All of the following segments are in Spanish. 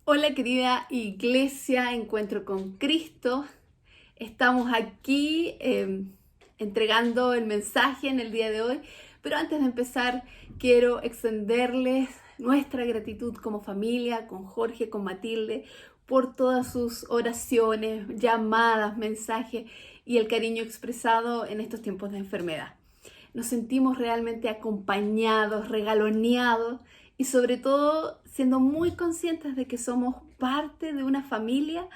Hola querida iglesia, Encuentro con Cristo. Estamos aquí entregando el mensaje en el día de hoy, pero antes de empezar quiero extenderles nuestra gratitud como familia, con Jorge, con Matilde, por todas sus oraciones, llamadas, mensajes y el cariño expresado en estos tiempos de enfermedad. Nos sentimos realmente acompañados, regaloneados y sobre todo siendo muy conscientes de que somos parte de una familia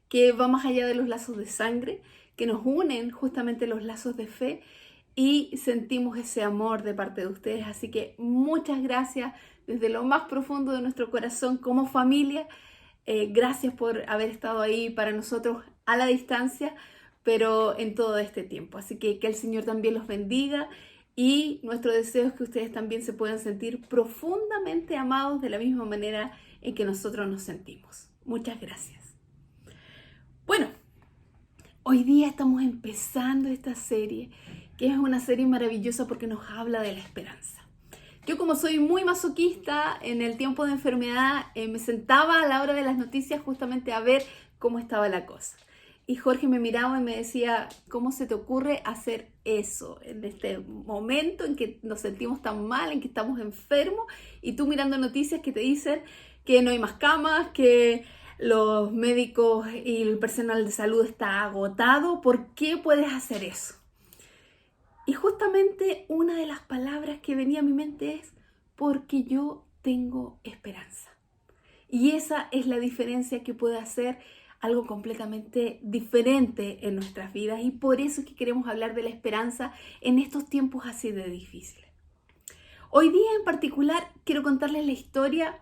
que va más allá de los lazos de sangre, que nos unen justamente los lazos de fe y sentimos ese amor de parte de ustedes. Así que muchas gracias desde lo más profundo de nuestro corazón como familia. Gracias por haber estado ahí para nosotros a la distancia, pero en todo este tiempo. Así que el Señor también los bendiga y nuestro deseo es que ustedes también se puedan sentir profundamente amados de la misma manera en que nosotros nos sentimos. Muchas gracias. Bueno, hoy día estamos empezando esta serie, que es una serie maravillosa porque nos habla de la esperanza. Yo como soy muy masoquista, en el tiempo de enfermedad me sentaba a la hora de las noticias justamente a ver cómo estaba la cosa. Y Jorge me miraba y me decía, ¿cómo se te ocurre hacer eso en este momento en que nos sentimos tan mal, en que estamos enfermos? Y tú mirando noticias que te dicen que no hay más camas, que los médicos y el personal de salud está agotado. ¿Por qué puedes hacer eso? Y justamente una de las palabras que venía a mi mente es porque yo tengo esperanza. Y esa es la diferencia que puede hacer algo completamente diferente en nuestras vidas. Y por eso es que queremos hablar de la esperanza en estos tiempos así de difíciles. Hoy día en particular quiero contarles la historia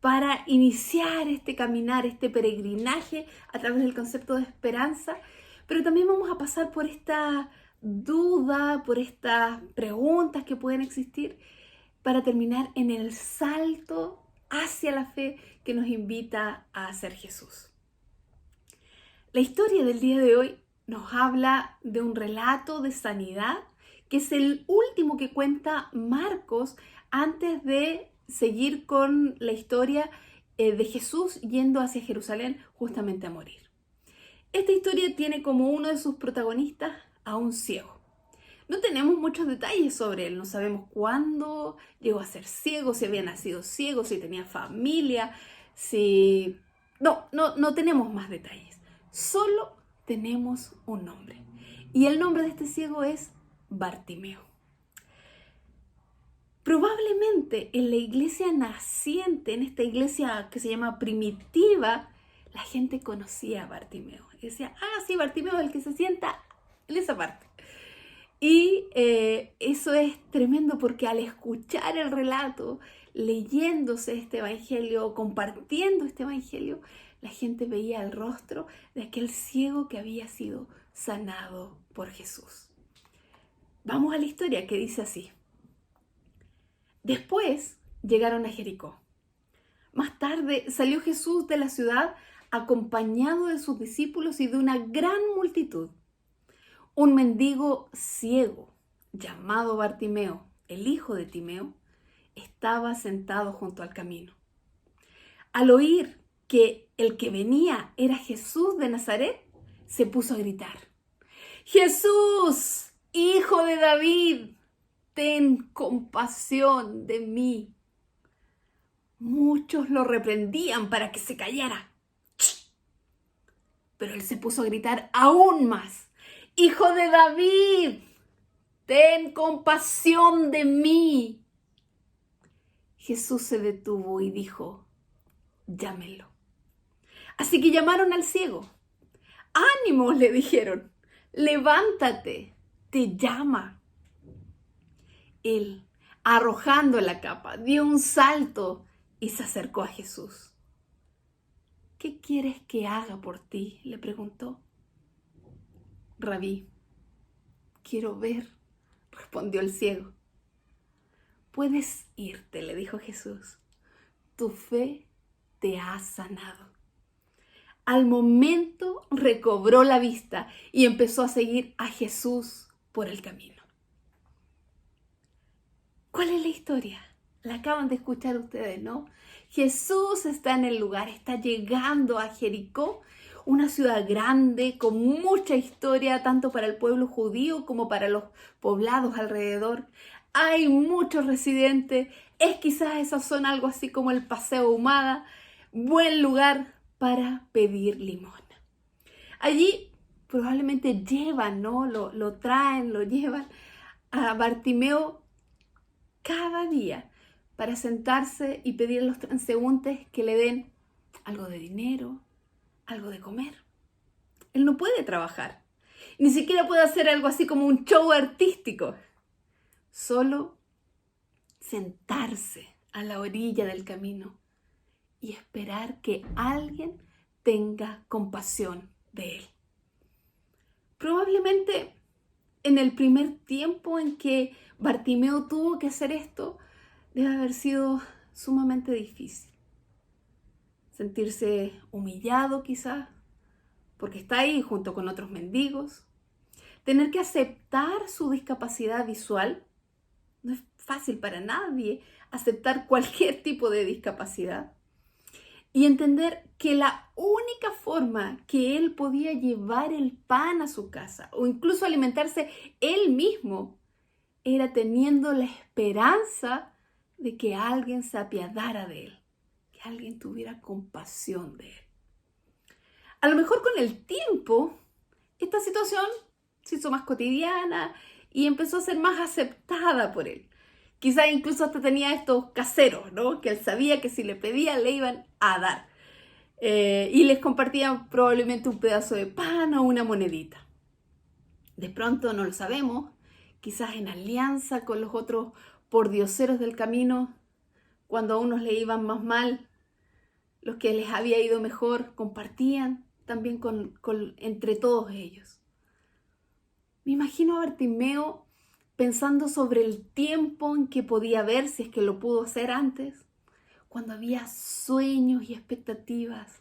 para iniciar este caminar, este peregrinaje a través del concepto de esperanza, pero también vamos a pasar por esta duda, por estas preguntas que pueden existir para terminar en el salto hacia la fe que nos invita a hacer Jesús. La historia del día de hoy nos habla de un relato de sanidad que es el último que cuenta Marcos antes de seguir con la historia de Jesús yendo hacia Jerusalén justamente a morir. Esta historia tiene como uno de sus protagonistas a un ciego. No tenemos muchos detalles sobre él, no sabemos cuándo llegó a ser ciego, si había nacido ciego, si tenía familia, si... No tenemos más detalles. Solo tenemos un nombre. Y el nombre de este ciego es Bartimeo. Probablemente en la iglesia naciente, en esta iglesia que se llama primitiva, la gente conocía a Bartimeo. Y decía, sí, Bartimeo es el que se sienta en esa parte. Y eso es tremendo porque al escuchar el relato, leyéndose este evangelio, compartiendo este evangelio, la gente veía el rostro de aquel ciego que había sido sanado por Jesús. Vamos a la historia que dice así. Después llegaron a Jericó. Más tarde salió Jesús de la ciudad acompañado de sus discípulos y de una gran multitud. Un mendigo ciego, llamado Bartimeo, el hijo de Timeo, estaba sentado junto al camino. Al oír que el que venía era Jesús de Nazaret, se puso a gritar: ¡Jesús, hijo de David, ten compasión de mí! Muchos lo reprendían para que se callara. Pero él se puso a gritar aún más: ¡Hijo de David, ten compasión de mí! Jesús se detuvo y dijo: llámenlo. Así que llamaron al ciego. ¡Ánimo!, le dijeron. ¡Levántate! Te llama. Él, arrojando la capa, dio un salto y se acercó a Jesús. ¿Qué quieres que haga por ti?, le preguntó. Rabí, quiero ver, respondió el ciego. Puedes irte, le dijo Jesús. Tu fe te ha sanado. Al momento recobró la vista y empezó a seguir a Jesús por el camino. ¿Cuál es la historia? La acaban de escuchar ustedes, ¿no? Jesús está en el lugar, está llegando a Jericó, una ciudad grande con mucha historia, tanto para el pueblo judío como para los poblados alrededor. Hay muchos residentes, es quizás esa zona algo así como el Paseo Humada, buen lugar para pedir limosna. Allí probablemente llevan, ¿no? Lo traen, lo llevan a Bartimeo cada día para sentarse y pedir a los transeúntes que le den algo de dinero, algo de comer. Él no puede trabajar, ni siquiera puede hacer algo así como un show artístico, solo sentarse a la orilla del camino y esperar que alguien tenga compasión de él. Probablemente en el primer tiempo en que Bartimeo tuvo que hacer esto, debe haber sido sumamente difícil. Sentirse humillado quizás, porque está ahí junto con otros mendigos. Tener que aceptar su discapacidad visual. No es fácil para nadie aceptar cualquier tipo de discapacidad. Y entender que la única forma que él podía llevar el pan a su casa o incluso alimentarse él mismo era teniendo la esperanza de que alguien se apiadara de él, que alguien tuviera compasión de él. A lo mejor con el tiempo, esta situación se hizo más cotidiana y empezó a ser más aceptada por él. Quizás incluso hasta tenía estos caseros, ¿no? Que él sabía que si le pedía le iban a dar. Y les compartían probablemente un pedazo de pan o una monedita. De pronto, no lo sabemos, quizás en alianza con los otros pordioseros del camino, cuando a unos le iban más mal, los que les había ido mejor compartían también entre todos ellos. Me imagino a Bartimeo pensando sobre el tiempo en que podía ver, si es que lo pudo hacer antes, cuando había sueños y expectativas,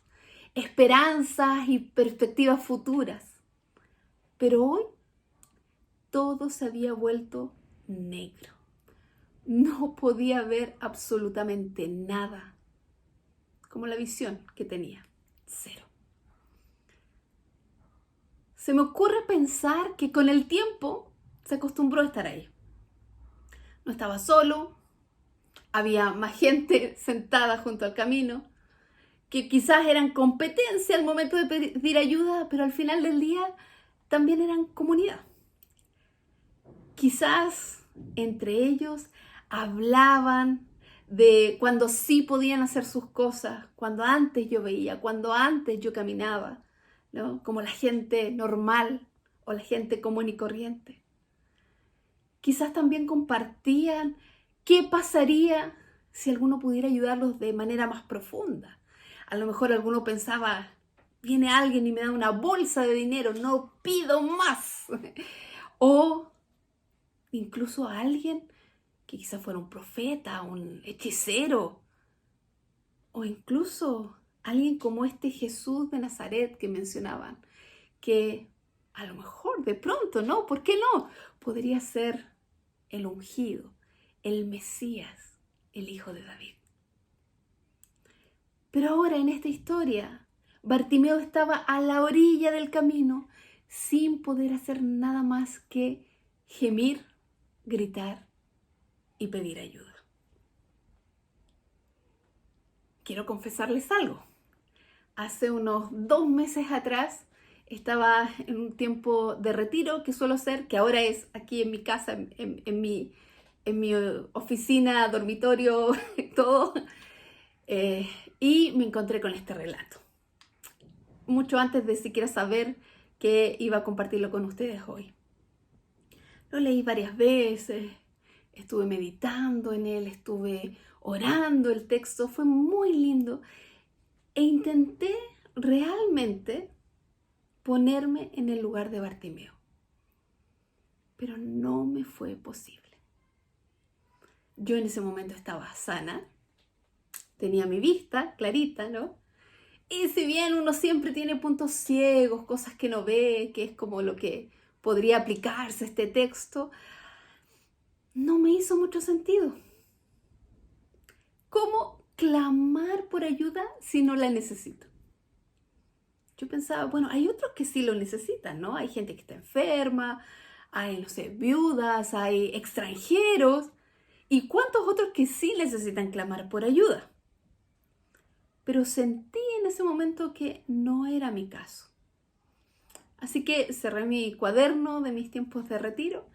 esperanzas y perspectivas futuras. Pero hoy todo se había vuelto negro. No podía ver absolutamente nada, como la visión que tenía, cero. Se me ocurre pensar que con el tiempo se acostumbró a estar ahí. No estaba solo, había más gente sentada junto al camino, que quizás eran competencia al momento de pedir ayuda, pero al final del día también eran comunidad. Quizás entre ellos hablaban de cuando sí podían hacer sus cosas, cuando antes yo veía, cuando antes yo caminaba, ¿no? Como la gente normal o la gente común y corriente. Quizás también compartían qué pasaría si alguno pudiera ayudarlos de manera más profunda. A lo mejor alguno pensaba, viene alguien y me da una bolsa de dinero, no pido más. O incluso a alguien que quizás fuera un profeta, un hechicero, o incluso alguien como este Jesús de Nazaret que mencionaban, que a lo mejor de pronto, ¿no? ¿Por qué no? Podría ser el ungido, el Mesías, el hijo de David. Pero ahora en esta historia, Bartimeo estaba a la orilla del camino sin poder hacer nada más que gemir, gritar y pedir ayuda. Quiero confesarles algo. Hace unos 2 meses atrás estaba en un tiempo de retiro que suelo hacer, que ahora es aquí en mi casa, en mi oficina, dormitorio, todo. Y me encontré con este relato. Mucho antes de siquiera saber que iba a compartirlo con ustedes hoy. Lo leí varias veces, estuve meditando en él, estuve orando el texto, fue muy lindo. E intenté realmente ponerme en el lugar de Bartimeo. Pero no me fue posible. Yo en ese momento estaba sana, tenía mi vista clarita, ¿no? Y si bien uno siempre tiene puntos ciegos, cosas que no ve, que es como lo que podría aplicarse a este texto, no me hizo mucho sentido. clamar por ayuda si no la necesito? Yo pensaba, bueno, hay otros que sí lo necesitan, ¿no? Hay gente que está enferma, hay, no sé, viudas, hay extranjeros. ¿Y cuántos otros que sí necesitan clamar por ayuda? Pero sentí en ese momento que no era mi caso. Así que cerré mi cuaderno de mis tiempos de retiro.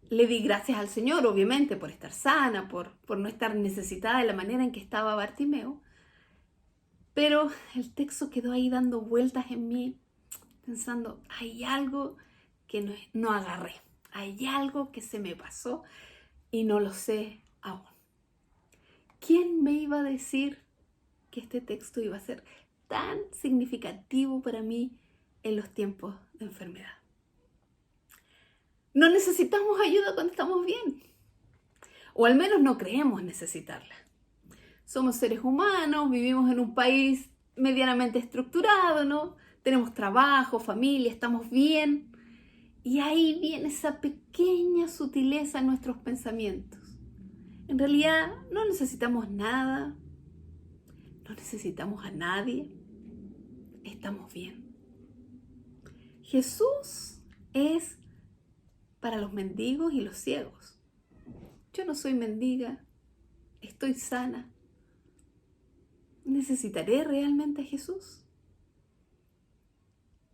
Le di gracias al Señor, obviamente, por estar sana, por no estar necesitada de la manera en que estaba Bartimeo. Pero el texto quedó ahí dando vueltas en mí, pensando, hay algo que no agarré, hay algo que se me pasó y no lo sé aún. ¿Quién me iba a decir que este texto iba a ser tan significativo para mí en los tiempos de enfermedad? No necesitamos ayuda cuando estamos bien, o al menos no creemos necesitarla. Somos seres humanos, vivimos en un país medianamente estructurado, ¿no? Tenemos trabajo, familia, estamos bien. Y ahí viene esa pequeña sutileza en nuestros pensamientos. En realidad no necesitamos nada, no necesitamos a nadie, estamos bien. Jesús es para los mendigos y los ciegos. Yo no soy mendiga, estoy sana. ¿Necesitaré realmente a Jesús?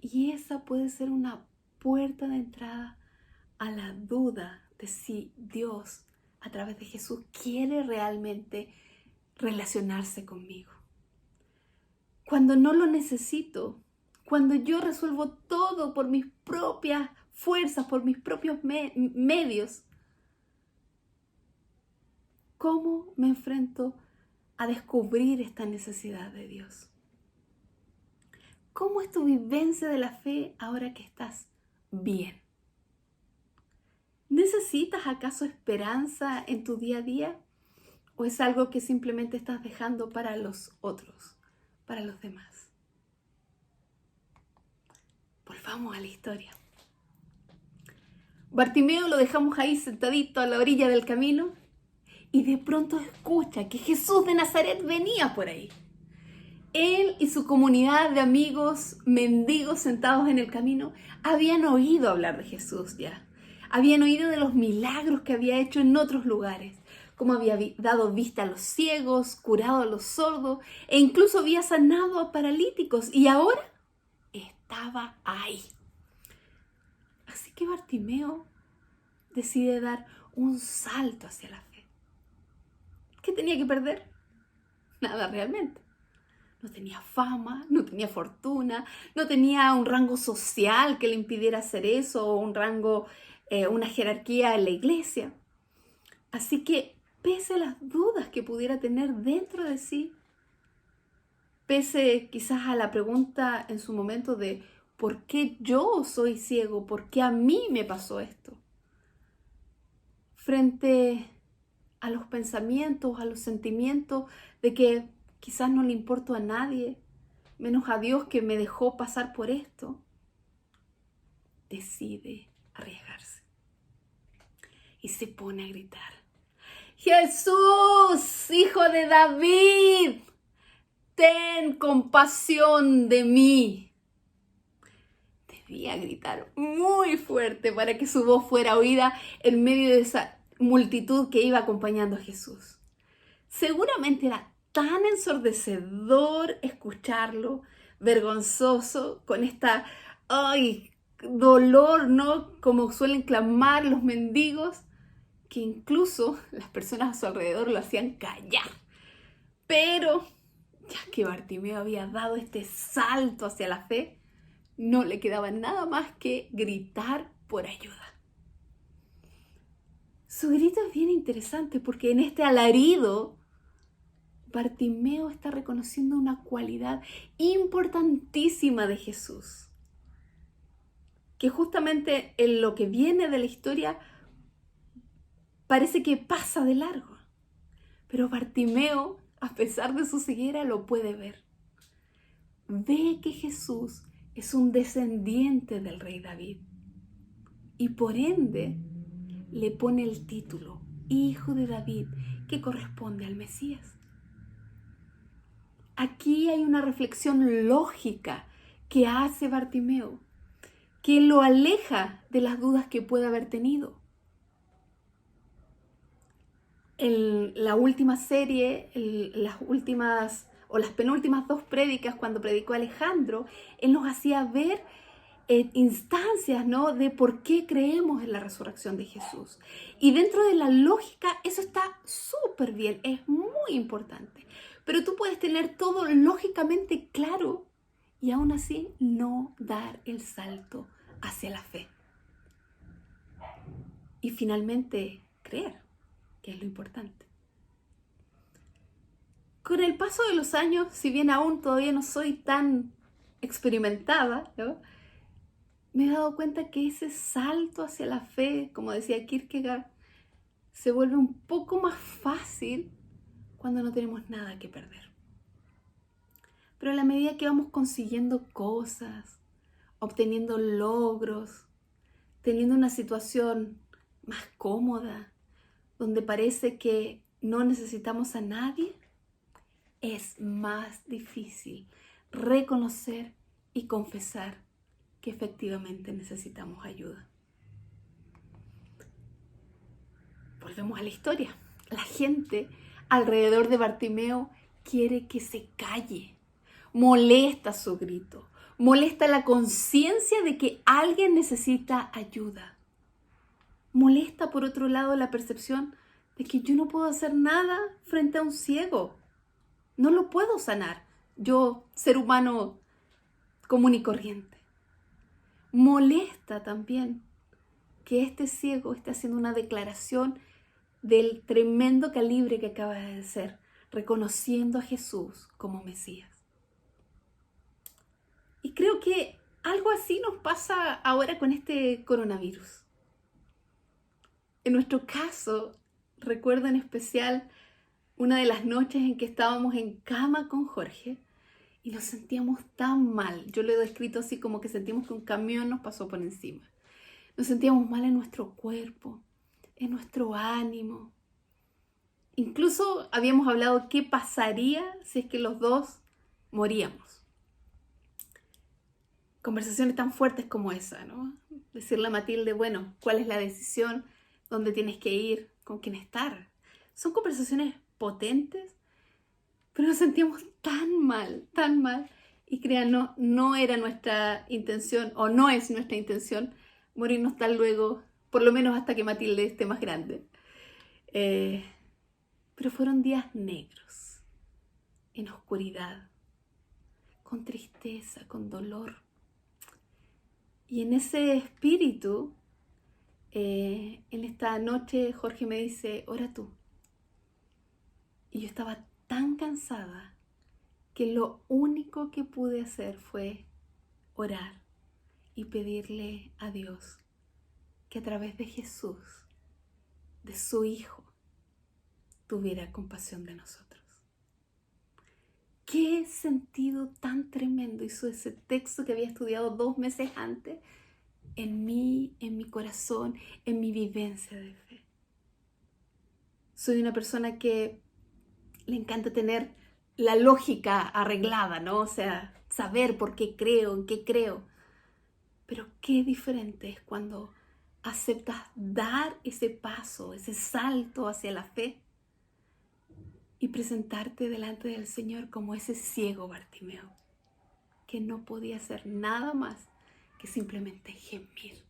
Y esa puede ser una puerta de entrada a la duda de si Dios, a través de Jesús, quiere realmente relacionarse conmigo. Cuando no lo necesito, cuando yo resuelvo todo por mis propias fuerzas, por mis propios medios, ¿cómo me enfrento a descubrir esta necesidad de Dios? ¿Cómo es tu vivencia de la fe ahora que estás bien? ¿Necesitas acaso esperanza en tu día a día? ¿O es algo que simplemente estás dejando para los otros, para los demás? Volvamos a la historia. Bartimeo lo dejamos ahí sentadito a la orilla del camino y de pronto escucha que Jesús de Nazaret venía por ahí. Él y su comunidad de amigos mendigos sentados en el camino habían oído hablar de Jesús ya. Habían oído de los milagros que había hecho en otros lugares, como había dado vista a los ciegos, curado a los sordos e incluso había sanado a paralíticos y ahora estaba ahí. Así que Bartimeo decide dar un salto hacia la fe. ¿Qué tenía que perder? Nada realmente. No tenía fama, no tenía fortuna, no tenía un rango social que le impidiera hacer eso, o un rango, una jerarquía en la iglesia. Así que, pese a las dudas que pudiera tener dentro de sí, pese quizás a la pregunta en su momento de ¿por qué yo soy ciego? ¿Por qué a mí me pasó esto? Frente a los pensamientos, a los sentimientos de que quizás no le importo a nadie, menos a Dios que me dejó pasar por esto, decide arriesgarse y se pone a gritar: Jesús, hijo de David, ten compasión de mí. Debía gritar muy fuerte para que su voz fuera oída en medio de esa multitud que iba acompañando a Jesús. Seguramente era tan ensordecedor escucharlo, vergonzoso, con esta dolor, ¿no? Como suelen clamar los mendigos, que incluso las personas a su alrededor lo hacían callar. Pero ya que Bartimeo había dado este salto hacia la fe, no le quedaba nada más que gritar por ayuda. Su grito es bien interesante porque en este alarido Bartimeo está reconociendo una cualidad importantísima de Jesús, que justamente en lo que viene de la historia parece que pasa de largo. Pero Bartimeo, a pesar de su ceguera, lo puede ver. Ve que Jesús es un descendiente del rey David y por ende le pone el título Hijo de David, que corresponde al Mesías. Aquí hay una reflexión lógica que hace Bartimeo, que lo aleja de las dudas que puede haber tenido. En la última serie, las últimas o las penúltimas 2 prédicas, cuando predicó Alejandro, él nos hacía ver instancias, ¿no?, de por qué creemos en la resurrección de Jesús. Y dentro de la lógica, eso está súper bien, es muy importante. Pero tú puedes tener todo lógicamente claro y aún así no dar el salto hacia la fe. Y finalmente, creer, que es lo importante. Con el paso de los años, si bien aún todavía no soy tan experimentada, ¿no?, me he dado cuenta que ese salto hacia la fe, como decía Kierkegaard, se vuelve un poco más fácil cuando no tenemos nada que perder. Pero a la medida que vamos consiguiendo cosas, obteniendo logros, teniendo una situación más cómoda, donde parece que no necesitamos a nadie, es más difícil reconocer y confesar que efectivamente necesitamos ayuda. Volvemos a la historia. La gente alrededor de Bartimeo quiere que se calle. Molesta su grito. Molesta la conciencia de que alguien necesita ayuda. Molesta, por otro lado, la percepción de que yo no puedo hacer nada frente a un ciego. No lo puedo sanar. Yo, ser humano común y corriente. Molesta también que este ciego esté haciendo una declaración del tremendo calibre que acaba de ser, reconociendo a Jesús como Mesías. Y creo que algo así nos pasa ahora con este coronavirus. En nuestro caso, recuerdo en especial una de las noches en que estábamos en cama con Jorge y nos sentíamos tan mal. Yo lo he descrito así como que sentimos que un camión nos pasó por encima. Nos sentíamos mal en nuestro cuerpo, en nuestro ánimo. Incluso habíamos hablado qué pasaría si es que los dos moríamos. Conversaciones tan fuertes como esa, ¿no? Decirle a Matilde, bueno, ¿cuál es la decisión? ¿Dónde tienes que ir? ¿Con quién estar? Son conversaciones potentes, pero nos sentíamos tan mal, tan mal. Y créanos, no era nuestra intención, o no es nuestra intención, morirnos tan luego, por lo menos hasta que Matilde esté más grande. Pero fueron días negros, en oscuridad, con tristeza, con dolor. Y en ese espíritu, en esta noche Jorge me dice, ora tú. Y yo estaba tan cansada que lo único que pude hacer fue orar y pedirle a Dios que a través de Jesús, de su Hijo, tuviera compasión de nosotros. Qué sentido tan tremendo hizo ese texto que había estudiado 2 meses antes en mí, en mi corazón, en mi vivencia de fe. Soy una persona que le encanta tener la lógica arreglada, ¿no? O sea, saber por qué creo, en qué creo. Pero qué diferente es cuando aceptas dar ese paso, ese salto hacia la fe y presentarte delante del Señor como ese ciego Bartimeo, que no podía hacer nada más que simplemente gemir.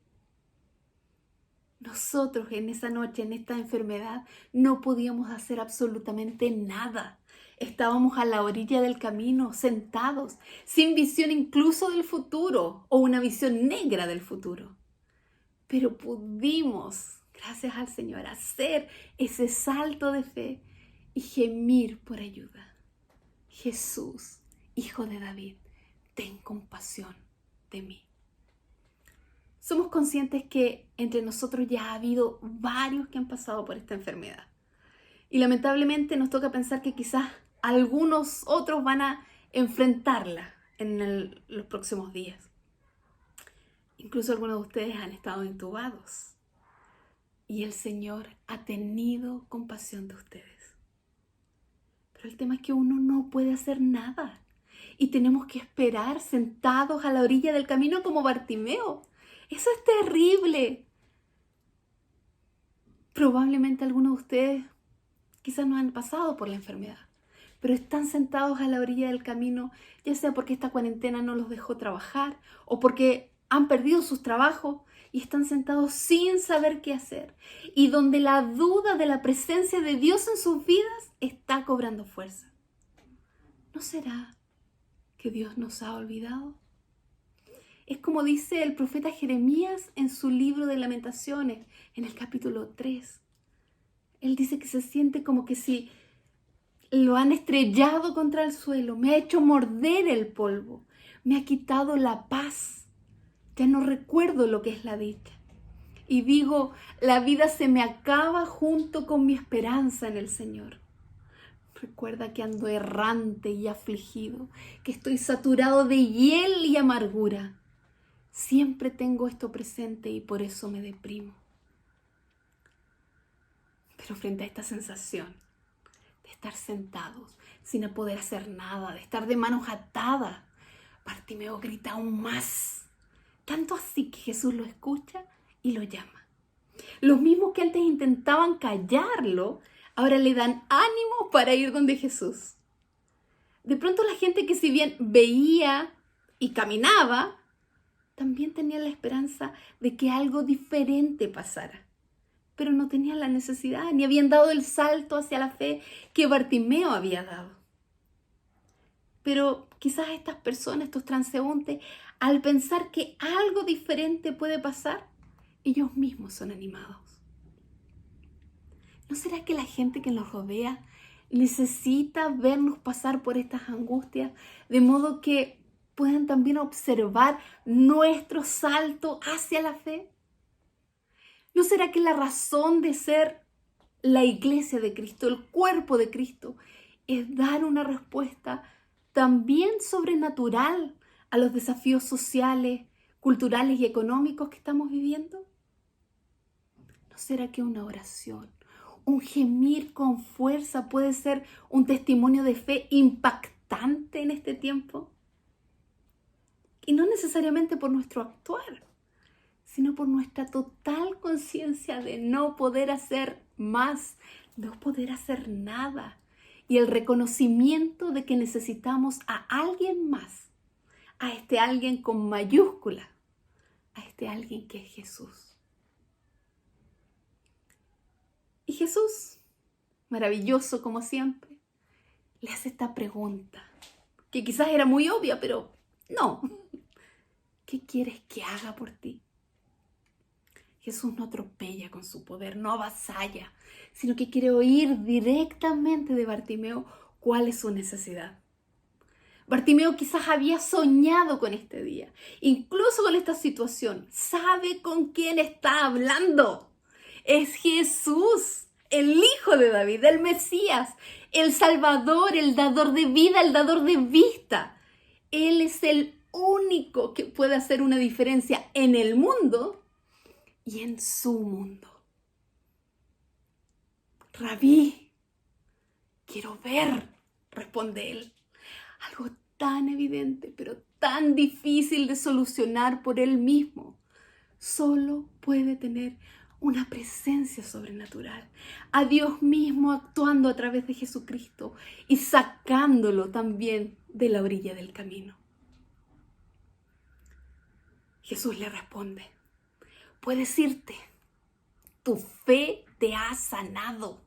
Nosotros en esa noche, en esta enfermedad, no podíamos hacer absolutamente nada. Estábamos a la orilla del camino, sentados, sin visión incluso del futuro o una visión negra del futuro. Pero pudimos, gracias al Señor, hacer ese salto de fe y gemir por ayuda. Jesús, Hijo de David, ten compasión de mí. Somos conscientes que entre nosotros ya ha habido varios que han pasado por esta enfermedad. Y lamentablemente nos toca pensar que quizás algunos otros van a enfrentarla en los próximos días. Incluso algunos de ustedes han estado intubados. Y el Señor ha tenido compasión de ustedes. Pero el tema es que uno no puede hacer nada. Y tenemos que esperar sentados a la orilla del camino como Bartimeo. Eso es terrible. Probablemente algunos de ustedes quizás no han pasado por la enfermedad, pero están sentados a la orilla del camino, ya sea porque esta cuarentena no los dejó trabajar o porque han perdido sus trabajos y están sentados sin saber qué hacer. Y donde la duda de la presencia de Dios en sus vidas está cobrando fuerza. ¿No será que Dios nos ha olvidado? Es como dice el profeta Jeremías en su libro de Lamentaciones, en el capítulo 3. Él dice que se siente como que si lo han estrellado contra el suelo, me ha hecho morder el polvo, me ha quitado la paz, ya no recuerdo lo que es la dicha. Y digo, la vida se me acaba junto con mi esperanza en el Señor. Recuerda que ando errante y afligido, que estoy saturado de hiel y amargura. Siempre tengo esto presente y por eso me deprimo. Pero frente a esta sensación de estar sentados sin poder hacer nada, de estar de manos atadas, Bartimeo grita aún más. Tanto así que Jesús lo escucha y lo llama. Los mismos que antes intentaban callarlo, ahora le dan ánimo para ir donde Jesús. De pronto la gente que si bien veía y caminaba, también tenía la esperanza de que algo diferente pasara. Pero no tenían la necesidad, ni habían dado el salto hacia la fe que Bartimeo había dado. Pero quizás estas personas, estos transeúntes, al pensar que algo diferente puede pasar, ellos mismos son animados. ¿No será que la gente que nos rodea necesita vernos pasar por estas angustias de modo que puedan también observar nuestro salto hacia la fe? ¿No será que la razón de ser la iglesia de Cristo, el cuerpo de Cristo, es dar una respuesta también sobrenatural a los desafíos sociales, culturales y económicos que estamos viviendo? ¿No será que una oración, un gemir con fuerza puede ser un testimonio de fe impactante en este tiempo? Y no necesariamente por nuestro actuar, sino por nuestra total conciencia de no poder hacer más, no poder hacer nada. Y el reconocimiento de que necesitamos a alguien más, a este alguien con mayúscula, a este alguien que es Jesús. Y Jesús, maravilloso como siempre, le hace esta pregunta, que quizás era muy obvia, pero no. ¿Qué quieres que haga por ti? Jesús no atropella con su poder, no avasalla, sino que quiere oír directamente de Bartimeo cuál es su necesidad. Bartimeo quizás había soñado con este día, incluso con esta situación. Sabe con quién está hablando. Es Jesús, el Hijo de David, el Mesías, el Salvador, el dador de vida, el dador de vista. Él es el único que puede hacer una diferencia en el mundo y en su mundo. Rabí, quiero ver, responde él. Algo tan evidente, pero tan difícil de solucionar por él mismo. Solo puede tener una presencia sobrenatural. A Dios mismo actuando a través de Jesucristo y sacándolo también de la orilla del camino. Jesús le responde, puedes irte, tu fe te ha sanado.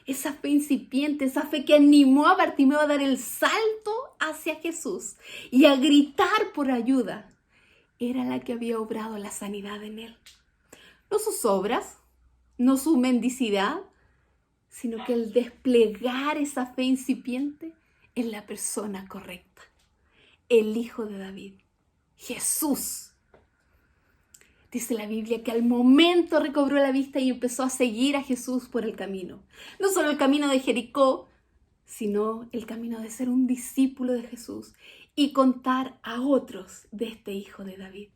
Esa fe incipiente, esa fe que animó a Bartimeo a dar el salto hacia Jesús y a gritar por ayuda, era la que había obrado la sanidad en él. No sus obras, no su mendicidad, sino que el desplegar esa fe incipiente en la persona correcta, el Hijo de David, Jesús. Dice la Biblia que al momento recobró la vista y empezó a seguir a Jesús por el camino. No solo el camino de Jericó, sino el camino de ser un discípulo de Jesús y contar a otros de este Hijo de David.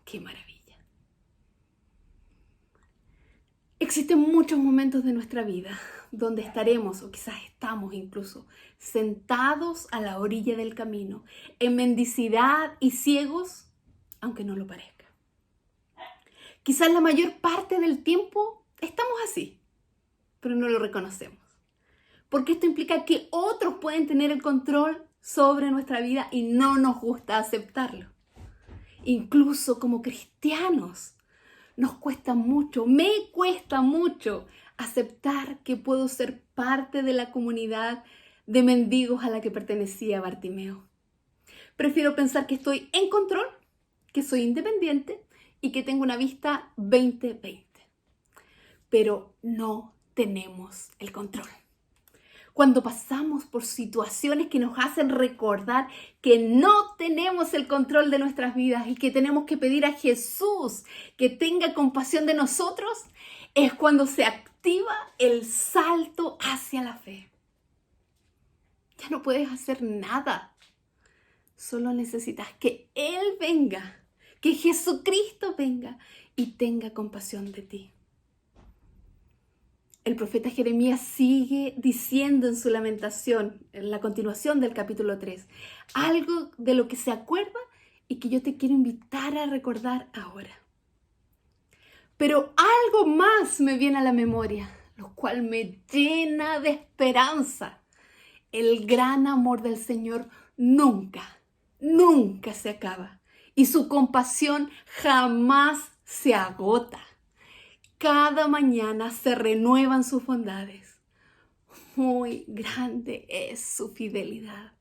¡Qué maravilla! Existen muchos momentos de nuestra vida donde estaremos, o quizás estamos incluso, sentados a la orilla del camino, en mendicidad y ciegos, aunque no lo parezca. Quizás la mayor parte del tiempo estamos así, pero no lo reconocemos. Porque esto implica que otros pueden tener el control sobre nuestra vida y no nos gusta aceptarlo. Incluso como cristianos, nos cuesta mucho, me cuesta mucho aceptar que puedo ser parte de la comunidad de mendigos a la que pertenecía Bartimeo. Prefiero pensar que estoy en control, que soy independiente y que tengo una vista 20/20. Pero no tenemos el control. Cuando pasamos por situaciones que nos hacen recordar que no tenemos el control de nuestras vidas y que tenemos que pedir a Jesús que tenga compasión de nosotros, es cuando se activa el salto hacia la fe. Ya no puedes hacer nada. Solo necesitas que Él venga, que Jesucristo venga y tenga compasión de ti. El profeta Jeremías sigue diciendo en su lamentación, en la continuación del capítulo 3, algo de lo que se acuerda y que yo te quiero invitar a recordar ahora. Pero algo más me viene a la memoria, lo cual me llena de esperanza. El gran amor del Señor nunca se acaba y su compasión jamás se agota. Cada mañana se renuevan sus bondades. Muy grande es su fidelidad.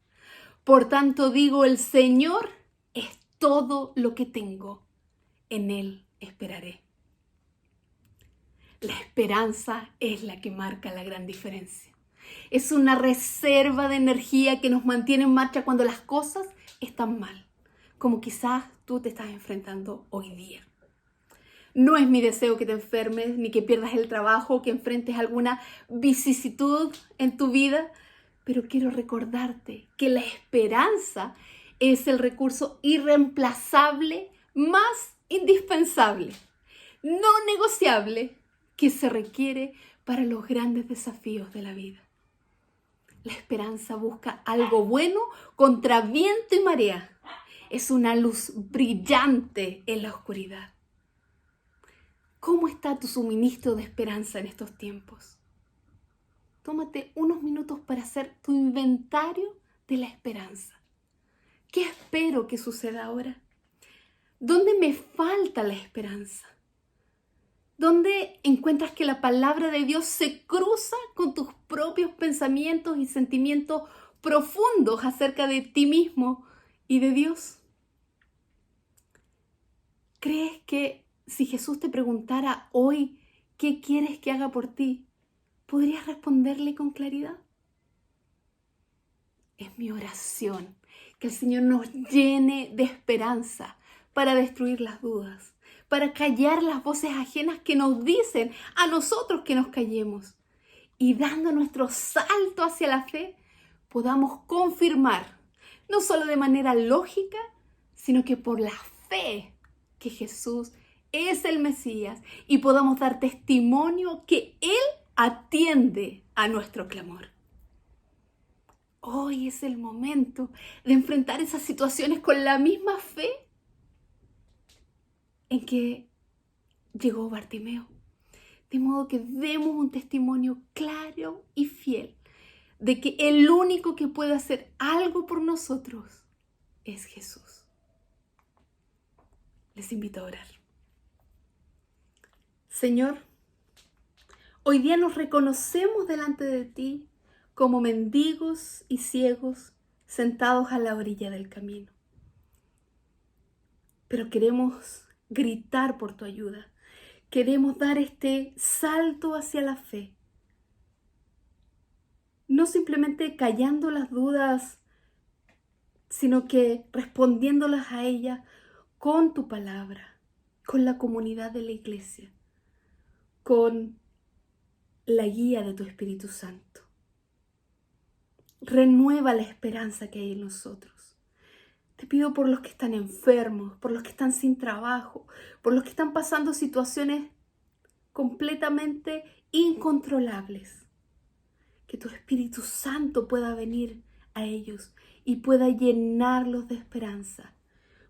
Por tanto digo, el Señor es todo lo que tengo. En Él esperaré. La esperanza es la que marca la gran diferencia. Es una reserva de energía que nos mantiene en marcha cuando las cosas están mal, como quizás tú te estás enfrentando hoy día. No es mi deseo que te enfermes, ni que pierdas el trabajo, que enfrentes alguna vicisitud en tu vida, pero quiero recordarte que la esperanza es el recurso irreemplazable más indispensable, no negociable, que se requiere para los grandes desafíos de la vida. La esperanza busca algo bueno contra viento y marea. Es una luz brillante en la oscuridad. ¿Cómo está tu suministro de esperanza en estos tiempos? Tómate unos minutos para hacer tu inventario de la esperanza. ¿Qué espero que suceda ahora? ¿Dónde me falta la esperanza? ¿Dónde encuentras que la palabra de Dios se cruza con tus propios pensamientos y sentimientos profundos acerca de ti mismo y de Dios? ¿Crees que si Jesús te preguntara hoy qué quieres que haga por ti, podrías responderle con claridad? Es mi oración que el Señor nos llene de esperanza para destruir las dudas, para callar las voces ajenas que nos dicen a nosotros que nos callemos. Y dando nuestro salto hacia la fe, podamos confirmar, no solo de manera lógica, sino que por la fe que Jesús es el Mesías y podamos dar testimonio que Él atiende a nuestro clamor. Hoy es el momento de enfrentar esas situaciones con la misma fe en que llegó Bartimeo. De modo que demos un testimonio claro y fiel de que el único que puede hacer algo por nosotros es Jesús. Les invito a orar. Señor, hoy día nos reconocemos delante de ti como mendigos y ciegos sentados a la orilla del camino. Pero queremos gritar por tu ayuda. Queremos dar este salto hacia la fe. No simplemente callando las dudas, sino que respondiéndolas a ellas con tu palabra, con la comunidad de la iglesia, con la guía de tu Espíritu Santo. Renueva la esperanza que hay en nosotros. Te pido por los que están enfermos, por los que están sin trabajo, por los que están pasando situaciones completamente incontrolables. Que tu Espíritu Santo pueda venir a ellos y pueda llenarlos de esperanza.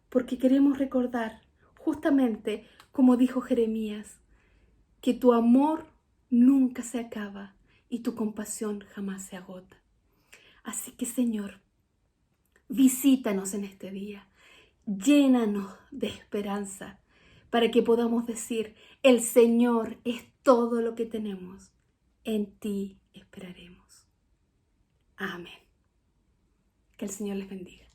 Porque queremos recordar, justamente como dijo Jeremías, que tu amor nunca se acaba y tu compasión jamás se agota. Así que, Señor, visítanos en este día, llénanos de esperanza para que podamos decir, el Señor es todo lo que tenemos, en ti esperaremos. Amén. Que el Señor les bendiga.